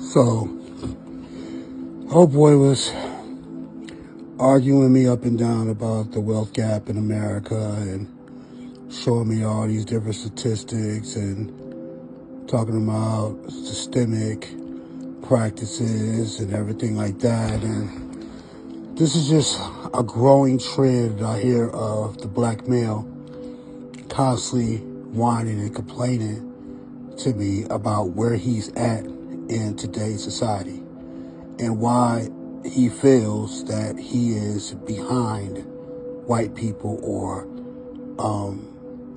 So, old boy was arguing me up and down about the wealth gap in America and showing me all these different statistics and talking about systemic practices and everything like that. And this is just a growing trend I hear of the black male constantly whining and complaining to me about where he's at in today's society and why he feels that he is behind white people, or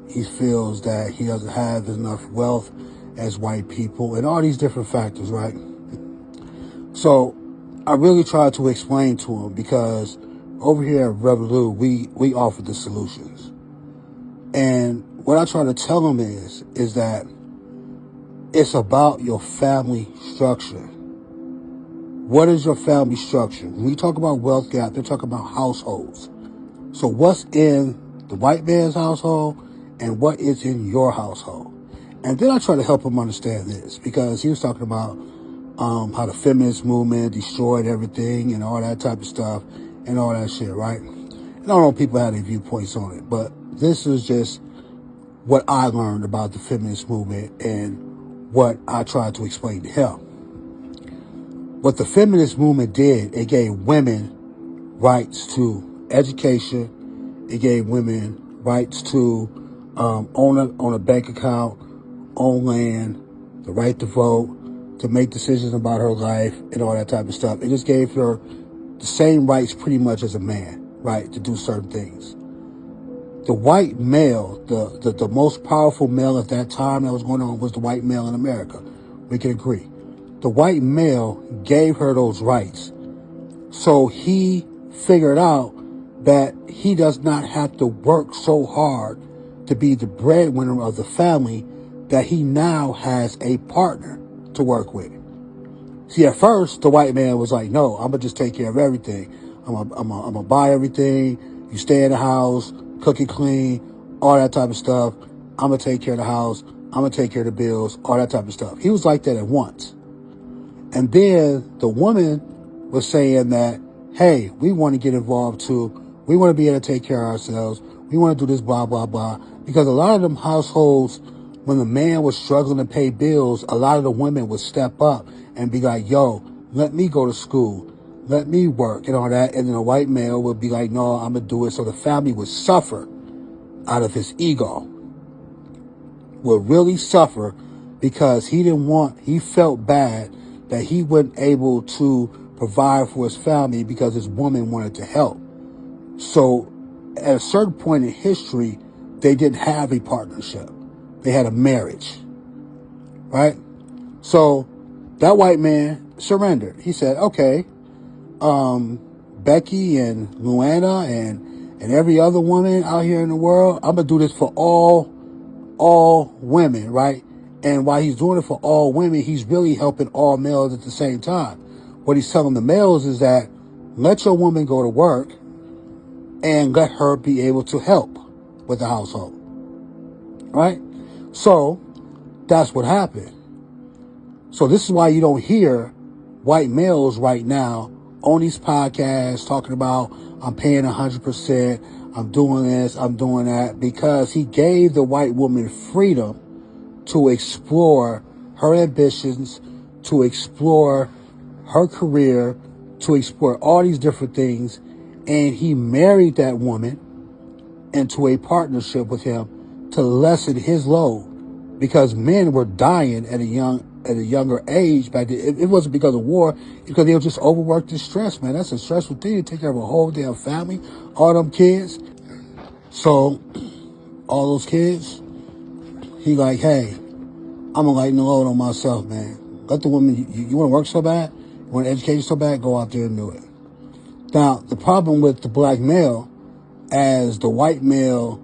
he feels that he doesn't have enough wealth as white people, and all these different factors, right? So I really try to explain to him, because over here at Revo, we offer the solutions. And what I try to tell him is that it's about your family structure. What is your family structure? When we talk about wealth gap, they're talking about households. So what's in the white man's household and what is in your household? And then I try to help him understand this, because he was talking about how the feminist movement destroyed everything and all that type of stuff and all that shit, right? And I don't know if people have their viewpoints on it, but this is just what I learned about the feminist movement and what I tried to explain to him. What the feminist movement did, it gave women rights to education. It gave women rights to own a bank account, own land, the right to vote, to make decisions about her life and all that type of stuff. It just gave her the same rights pretty much as a man, right, to do certain things. The white male, the most powerful male at that time that was going on, was the white male in America. We can agree. The white male gave her those rights. So he figured out that he does not have to work so hard to be the breadwinner of the family, that he now has a partner to work with. See, at first, the white man was like, no, I'm going to just take care of everything. I'm going to buy everything. You stay in the house, cook and clean, all that type of stuff. I'm going to take care of the house. I'm going to take care of the bills, all that type of stuff. He was like that at once. And then the woman was saying that, hey, we want to get involved too. We want to be able to take care of ourselves. We want to do this, blah, blah, blah. Because a lot of them households, when the man was struggling to pay bills, a lot of the women would step up and be like, yo, let me go to school. Let me work and all that. And then a white male would be like, no, I'm going to do it. So the family would suffer out of his ego. Would really suffer because he felt bad that he wasn't able to provide for his family because his woman wanted to help. So at a certain point in history, they didn't have a partnership. They had a marriage, right? So that white man surrendered. He said, okay, Becky and Luana and every other woman out here in the world, I'm going to do this for all women, right? And while he's doing it for all women, he's really helping all males at the same time. What he's telling the males is that let your woman go to work and let her be able to help with the household, right? So that's what happened. So this is why you don't hear white males right now on these podcasts talking about, I'm paying 100%, I'm doing this, I'm doing that, because he gave the white woman freedom to explore her ambitions, to explore her career, to explore all these different things. And he married that woman into a partnership with him to lessen his load, because men were dying at a younger age back then. It wasn't because of war, because they were just overworked and stressed, man. That's a stressful thing, to take care of a whole damn family, all them kids. So all those kids, he like, hey, I'm going to lighten the load on myself, man. Let the woman, you want to work so bad? You want to educate so bad? Go out there and do it. Now, the problem with the black male, as the white male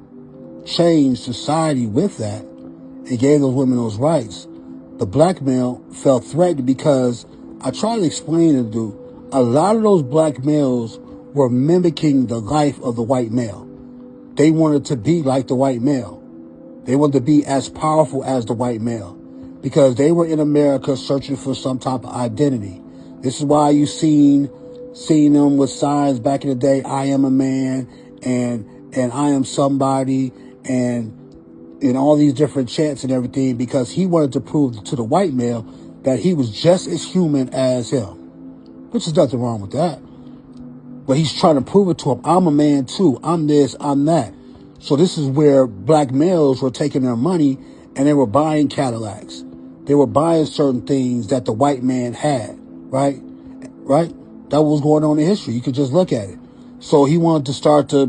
changed society with that and gave those women those rights, the black male felt threatened, because I tried to explain to the dude, a lot of those black males were mimicking the life of the white male. They wanted to be like the white male. They wanted to be as powerful as the white male. because they were in America searching for some type of identity. This is why you seen them with signs back in the day, I am a man and I am somebody and all these different chants and everything, because he wanted to prove to the white male that he was just as human as him, which is nothing wrong with that. But he's trying to prove it to him. I'm a man too. I'm this, I'm that. So this is where black males were taking their money and they were buying Cadillacs. They were buying certain things that the white man had, right? Right? That was going on in history. You could just look at it. So he wanted to start to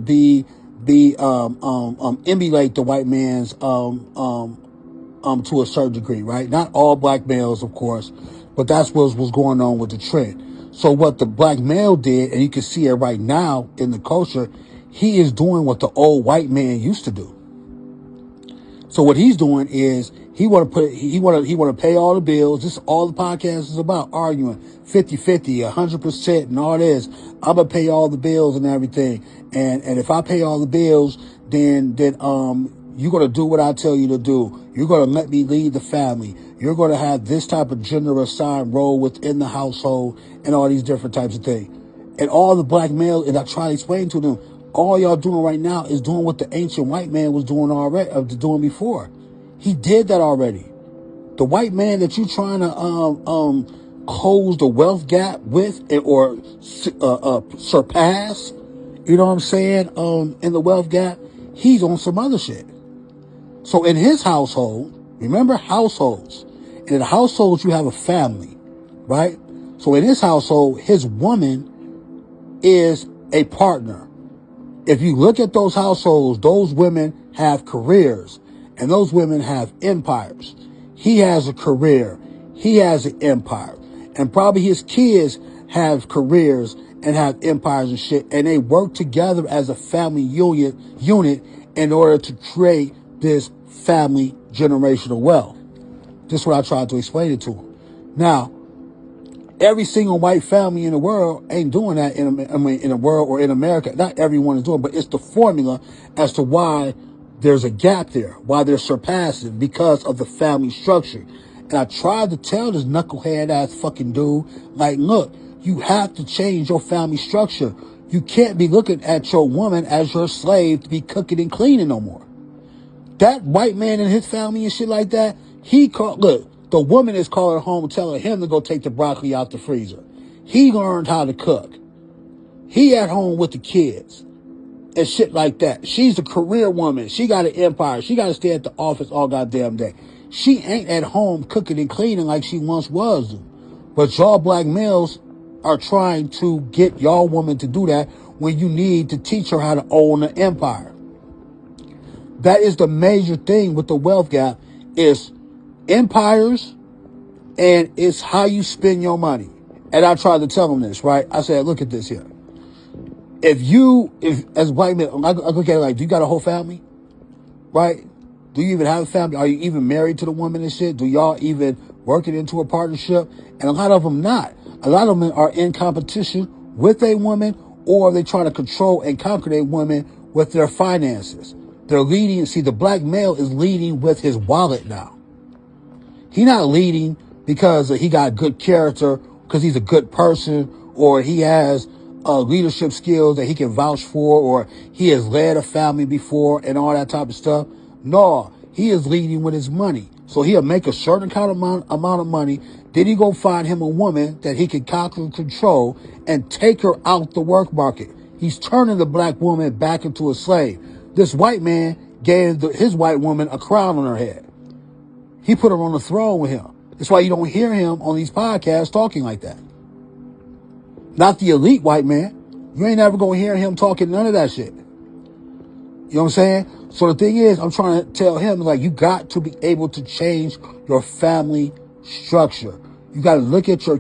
emulate the white man's to a certain degree, right? Not all black males, of course, but that's what was going on with the trend. So what the black male did, and you can see it right now in the culture, he is doing what the old white man used to do. So what he's doing is he want to pay all the bills. This is all the podcast is about, arguing 50-50, 100% and all this. I'm going to pay all the bills and everything. And if I pay all the bills, then you're going to do what I tell you to do. You're going to let me lead the family. You're going to have this type of gender assigned role within the household and all these different types of things. And all the black males, and I try to explain to them, all y'all doing right now is doing what the ancient white man was doing already, doing before. He did that already. The white man that you trying to close the wealth gap with or surpass, you know what I'm saying, in the wealth gap, he's on some other shit. So in his household, remember households. In the households, you have a family, right? So in his household, his woman is a partner. If you look at those households, those women have careers and those women have empires. He has a career. He has an empire. And probably his kids have careers and have empires and shit. And they work together as a family unit in order to create this family generational wealth. This is what I tried to explain it to him. Now, every single white family in the world ain't doing that in the world or in America. Not everyone is doing it, but it's the formula as to why there's a gap there, why they're surpassing, because of the family structure. And I tried to tell this knucklehead ass fucking dude, like, look, you have to change your family structure. You can't be looking at your woman as your slave to be cooking and cleaning no more. That white man and his family and shit like that, the woman is calling home telling him to go take the broccoli out the freezer. He learned how to cook. He at home with the kids and shit like that. She's a career woman. She got an empire. She got to stay at the office all goddamn day. She ain't at home cooking and cleaning like she once was. But y'all black males are trying to get y'all woman to do that when you need to teach her how to own an empire. That is the major thing with the wealth gap, is empires, and it's how you spend your money. And I tried to tell them this, right? I said, look at this here. If as white men, I look at it like, do you got a whole family? Right? Do you even have a family? Are you even married to the woman and shit? Do y'all even working into a partnership? And a lot of them not. A lot of them are in competition with a woman, or they trying to control and conquer a woman with their finances. They're leading. See, the black male is leading with his wallet now. He's not leading because he got good character, because he's a good person, or he has leadership skills that he can vouch for, or he has led a family before and all that type of stuff. No, he is leading with his money. So he'll make a certain amount of money. Then he go find him a woman that he can conquer and control and take her out the work market. He's turning the black woman back into a slave. This white man gave his white woman a crown on her head. He put her on the throne with him. That's why you don't hear him on these podcasts talking like that. Not the elite white man. You ain't never going to hear him talking none of that shit. You know what I'm saying? So the thing is, I'm trying to tell him, like, you got to be able to change your family structure. You got to look at your